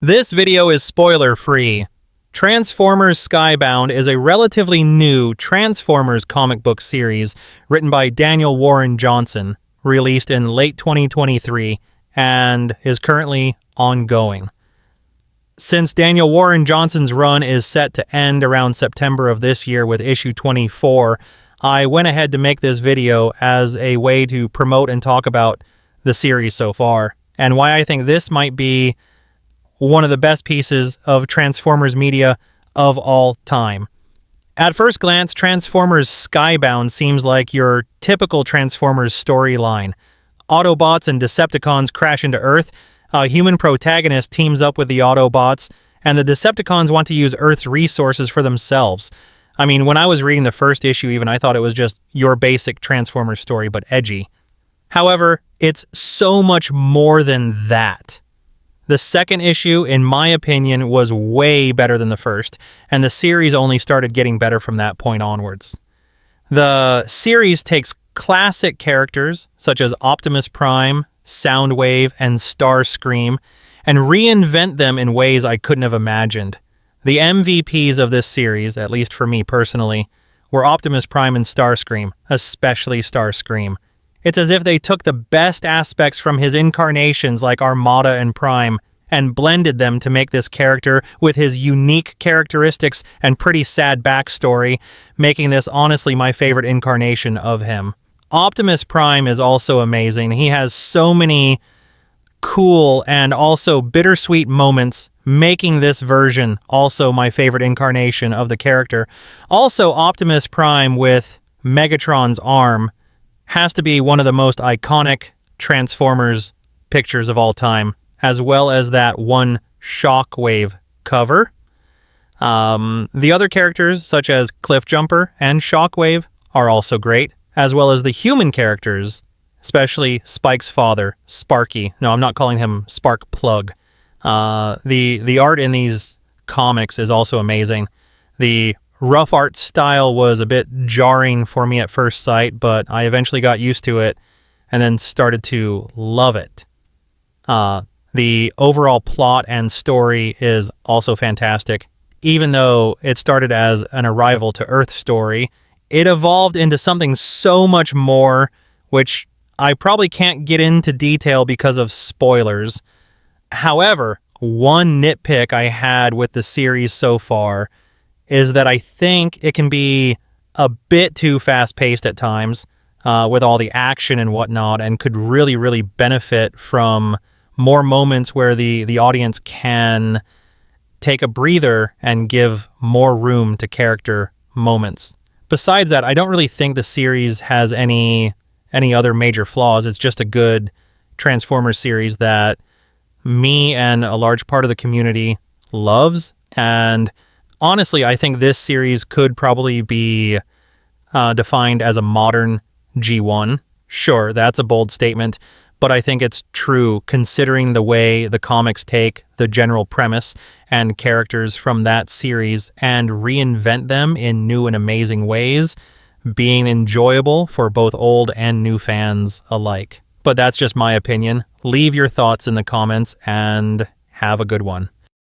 This video is spoiler-free. Transformers Skybound is a relatively new Transformers comic book series written by Daniel Warren Johnson, released in late 2023, and is currently ongoing. Since Daniel Warren Johnson's run is set to end around September of this year with issue 24, I went ahead to make this video as a way to promote and talk about the series so far, and why I think this might be one of the best pieces of Transformers media of all time. At first glance, Transformers Skybound seems like your typical Transformers storyline. Autobots and Decepticons crash into Earth, a human protagonist teams up with the Autobots, and the Decepticons want to use Earth's resources for themselves. I mean, when I was reading the first issue even, I thought it was just your basic Transformers story, but edgy. However, it's so much more than that. The second issue, in my opinion, was way better than the first, and the series only started getting better from that point onwards. The series takes classic characters such as Optimus Prime, Soundwave, and Starscream, and reinvent them in ways I couldn't have imagined. The MVPs of this series, at least for me personally, were Optimus Prime and Starscream, especially Starscream. It's as if they took the best aspects from his incarnations like Armada and Prime and blended them to make this character with his unique characteristics and pretty sad backstory, making this honestly my favorite incarnation of him. Optimus Prime is also amazing. He has so many cool and also bittersweet moments, making this version also my favorite incarnation of the character. Also, Optimus Prime with Megatron's arm has to be one of the most iconic Transformers pictures of all time, as well as that one Shockwave cover. The other characters, such as Cliffjumper and Shockwave, are also great, as well as the human characters, especially Spike's father, Sparky. No, I'm not calling him Sparkplug. The art in these comics is also amazing. The rough art style was a bit jarring for me at first sight, but I eventually got used to it and then started to love it. The overall plot and story is also fantastic. Even though it started as an Arrival to Earth story, it evolved into something so much more, which I probably can't get into detail because of spoilers. However, one nitpick I had with the series so far is that I think it can be a bit too fast-paced at times with all the action and whatnot, and could really, really benefit from more moments where the audience can take a breather and give more room to character moments. Besides that, I don't really think the series has any other major flaws. It's just a good Transformers series that me and a large part of the community loves, and honestly, I think this series could probably be defined as a modern G1. Sure, that's a bold statement, but I think it's true considering the way the comics take the general premise and characters from that series and reinvent them in new and amazing ways, being enjoyable for both old and new fans alike. But that's just my opinion. Leave your thoughts in the comments and have a good one.